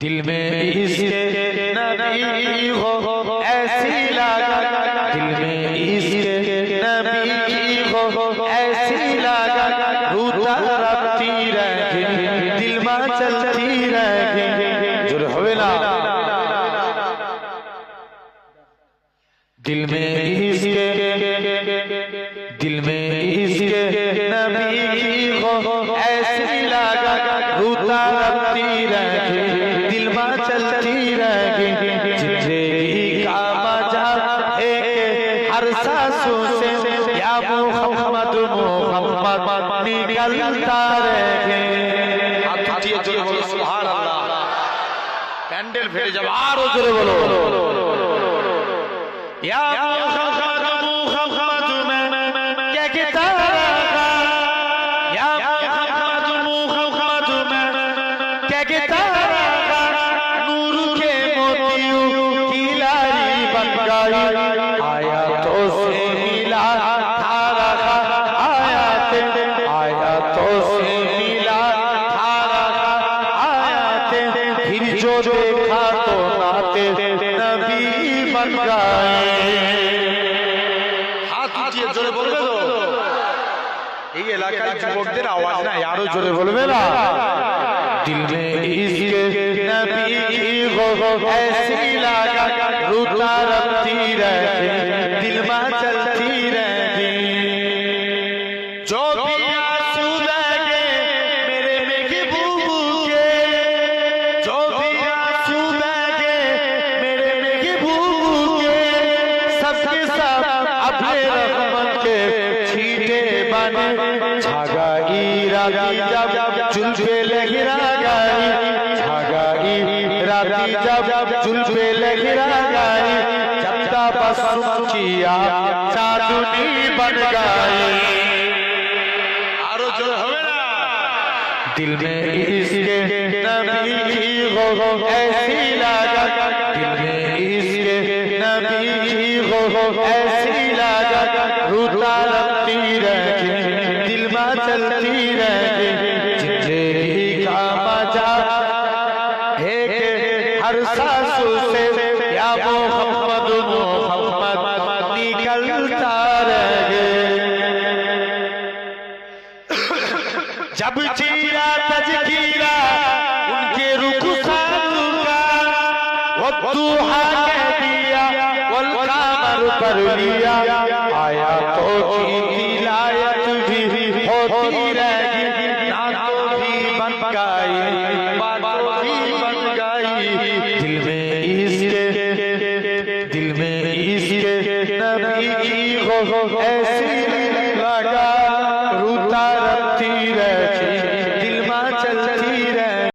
दिल में इसके नबी हो ऐसी लगा, दिल में इसके नबी हो ऐसी लगा, रूता रखती रहे दिल में चलती रहे। जुर होवे ना दिल में इसके नबी हो ऐसी लगा, रूता रखती रहे दिल में चलती रहे। जिंदगी का मजा है हर सांसों से या मोहम्मद मोहम्मद निकलता रहे। बोलो सुभान अल्लाह। पैंडल फेरे जब आरो जोरे बोलो या मोहम्मद मोहम्मद में क्या कहता रहा, या मोहम्मद मोहम्मद में क्या कहता रहा, नूर के मोतियों की लारी बन गई, आया तो से मिला धारा का, आया तो से मिला धारा का, आयाते फिर जो देखा तो नाते नबी बन गए। জোরে বলবে তো, এই এলাকার যুবকদের আওয়াজ না আরো জোরে বলবে না। दिल में इसके नबी हो ऐसी लगा, रूता रखती रहे दिल में चलती रहे। जो भी आंसू लगे मेरे महबूब के, जो भी आंसू लगे मेरे महबूब के, सबके सब अपने रहमत के छींटे बने। छागाई रागी जब जुल्फे लहरा गई, छागाई रागी जब जुल्फे लहरा गई, जब बसम किया चांदनी बन गई। आरो जो होवे ना दिल में इसके नबी हो ऐसी लगा, दिल में इसके नबी हो ऐसी लगा, रूता रखती रहे दिल में चलती रहे। जिंदगी का मजा है हर सांसों से या मोहम्मद मोहम्मद निकलता रहे। जब चीरा तजकीरा उनके रुखसारों का, वो दुहा कह दिया वल कामर पर लिया, आया तो की तिलावत भी होती रहेगी, नातों भी बन गई बातों भी बन गई। दिल में इसके नबी हो ऐसी